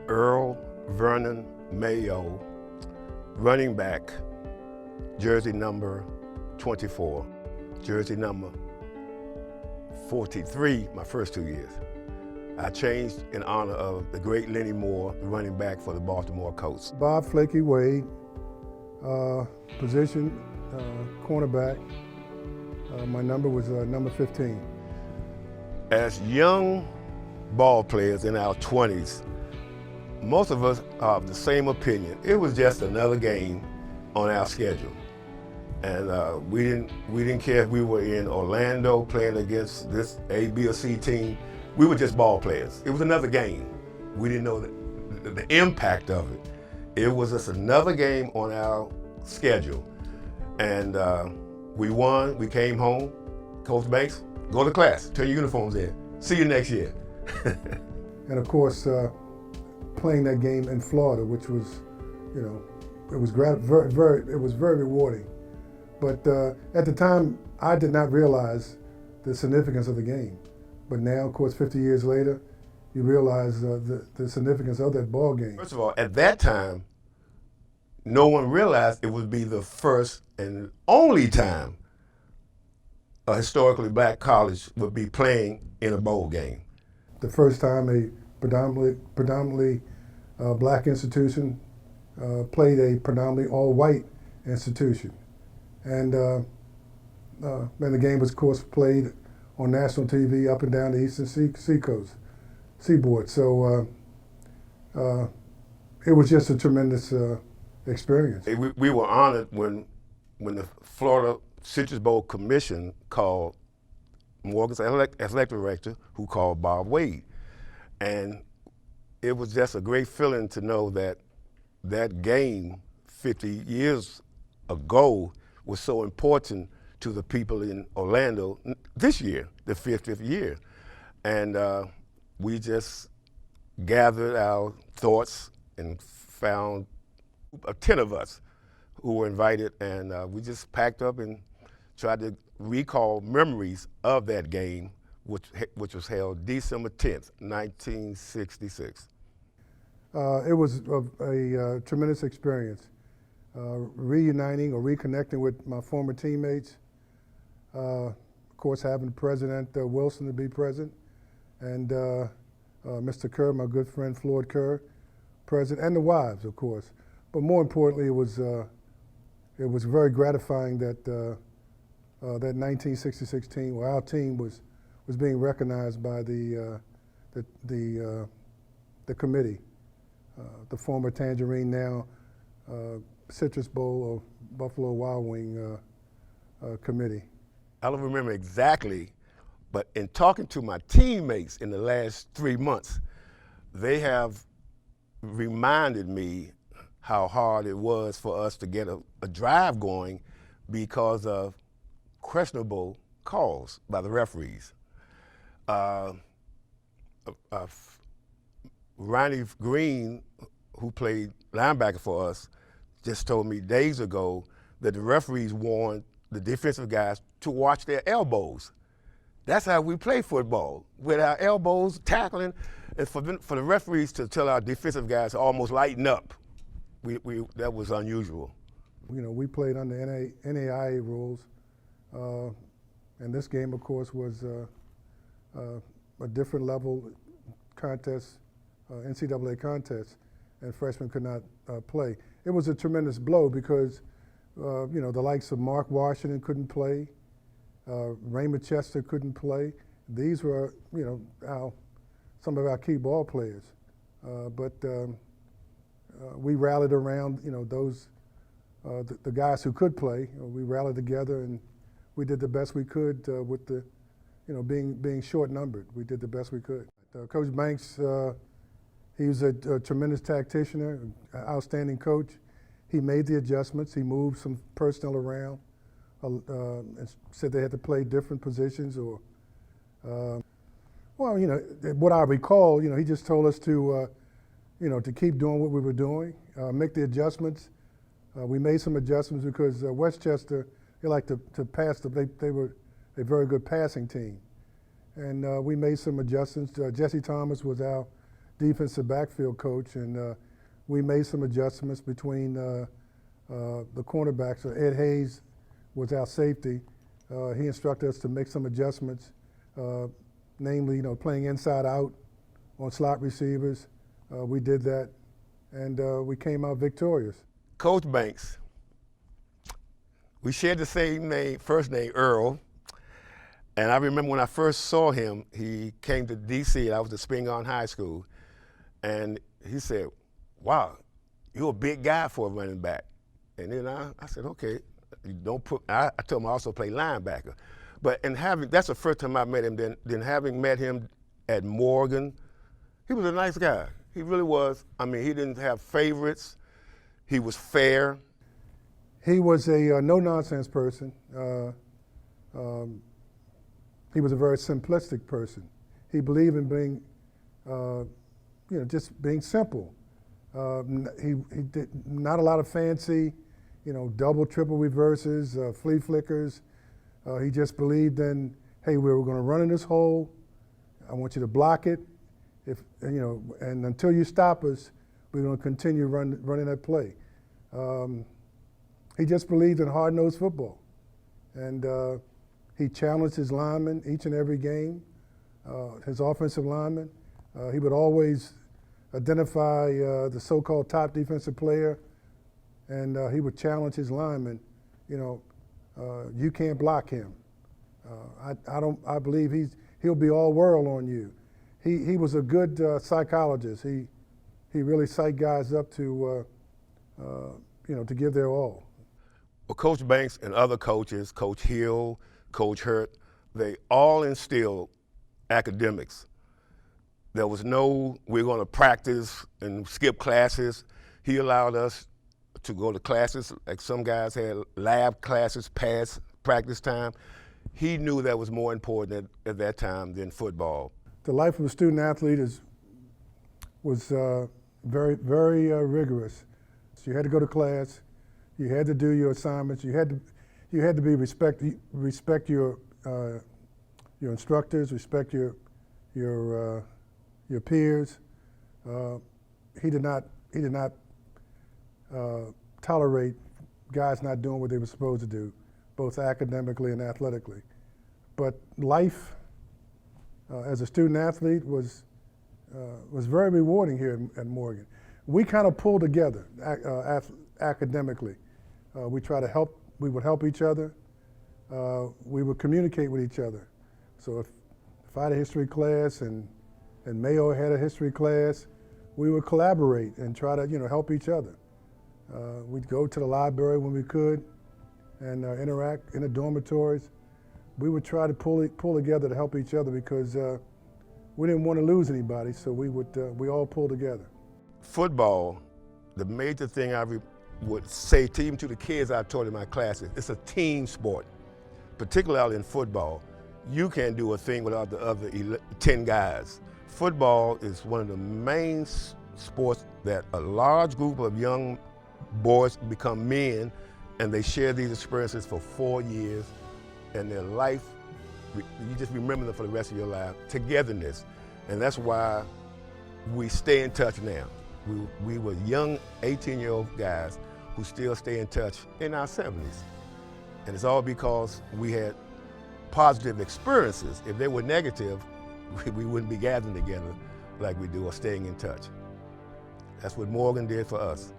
Earl Vernon Mayo, running back, jersey number 24, jersey number 43 my first 2 years. I changed in honor of the great Lenny Moore, the running back for the Baltimore Colts. Bob Flaky Wade, position cornerback. My number was number 15. As young ball players in our 20s, most of us are of the same opinion. It was just another game on our schedule. And we didn't care if we were in Orlando playing against this A, B, or C team. We were just ball players. It was another game. We didn't know the impact of it. It was just another game on our schedule. And we won, we came home. Coach Banks, go to class, turn your uniforms in. See you next year. And of course, playing that game in Florida, which was, it was very rewarding. But at the time, I did not realize the significance of the game. But now, of course, 50 years later, you realize the significance of that ball game. First of all, at that time, no one realized it would be the first and only time a historically black college would be playing in a bowl game. The first time a predominantly black institution played a predominantly all-white institution. And the game was, of course, played on national TV up and down the eastern seaboard. So it was just a tremendous experience. We were honored when the Florida Citrus Bowl Commission called Morgan's athletic director, who called Bob Wade. And it was just a great feeling to know that that game 50 years ago was so important to the people in Orlando this year, the 50th year. And we just gathered our thoughts and found 10 of us who were invited, and we just packed up and tried to recall memories of that game, which was held December 10th, 1966. It was a tremendous experience. Reuniting or reconnecting with my former teammates. Of course, having President Wilson to be present, and Mr. Kerr, my good friend Floyd Kerr, present, and the wives, of course. But more importantly, it was very gratifying that that 1966 team, or our team, was being recognized by the committee, the former Tangerine, now Citrus Bowl or Buffalo Wild Wing committee. I don't remember exactly, but in talking to my teammates in the last 3 months, they have reminded me how hard it was for us to get a drive going because of questionable calls by the referees. Ronnie Green, who played linebacker for us, just told me days ago that the referees warned the defensive guys to watch their elbows. That's how we play football, with our elbows tackling, and for the referees to tell our defensive guys to almost lighten up. That was unusual. We played under NAIA rules, and this game, of course, was a different level contest, NCAA contest, and freshmen could not play. It was a tremendous blow because, the likes of Mark Washington couldn't play, Raymond Chester couldn't play. These were, some of our key ball players. But we rallied around, those, the guys who could play. We rallied together and we did the best we could with the, being short-numbered. We did the best we could. Coach Banks, he was a tremendous tactician, an outstanding coach. He made the adjustments. He moved some personnel around and said they had to play different positions or, what I recall, he just told us to, to keep doing what we were doing, make the adjustments. We made some adjustments because Westchester, they like to pass. They were a very good passing team. And we made some adjustments. Jesse Thomas was our defensive backfield coach, and we made some adjustments between the cornerbacks. Ed Hayes was our safety. He instructed us to make some adjustments, namely, playing inside out on slot receivers. We did that, and we came out victorious. Coach Banks, we shared the same name, first name, Earl. And I remember when I first saw him, he came to D.C. I was at Spingarn High School, and he said, "Wow, you're a big guy for a running back." And then I said, "Okay, you don't put." I told him I also play linebacker, that's the first time I met him. Then having met him at Morgan, he was a nice guy. He really was. I mean, he didn't have favorites. He was fair. He was a no-nonsense person. He was a very simplistic person. He believed in being, just being simple. He did not a lot of fancy, double, triple reverses, flea flickers. He just believed in, hey, we were going to run in this hole. I want you to block it. And until you stop us, we're going to continue running that play. He just believed in hard-nosed football, and he challenged his linemen each and every game, his offensive linemen. He would always identify the so-called top defensive player, and he would challenge his linemen. You can't block him. I believe he'll be all world on you. He was a good psychologist. He really psyched guys up to give their all. Well, Coach Banks and other coaches, Coach Hill, Coach Hurt, they all instilled academics. There was no, we're going to practice and skip classes. He allowed us to go to classes, like some guys had lab classes past practice time. He knew that was more important at that time than football. The life of a student athlete was very, very rigorous. So you had to go to class, you had to do your assignments, you had to be respect your instructors, respect your peers. He did not tolerate guys not doing what they were supposed to do, both academically and athletically. But life as a student athlete was very rewarding here at Morgan. We kind of pulled together academically. We would help each other. We would communicate with each other. So if I had a history class and Mayo had a history class, we would collaborate and try to help each other. We'd go to the library when we could and interact in the dormitories. We would try to pull together to help each other because we didn't want to lose anybody, so we all pulled together. Football, the major thing I would say even to the kids I taught in my classes, it's a team sport, particularly in football. You can't do a thing without the other 10 guys. Football is one of the main sports that a large group of young boys become men, and they share these experiences for 4 years, and their life, you just remember them for the rest of your life. Togetherness, and that's why we stay in touch now. We were young 18-year-old guys who still stay in touch in our 70s. And it's all because we had positive experiences. If they were negative, we wouldn't be gathering together like we do or staying in touch. That's what Morgan did for us.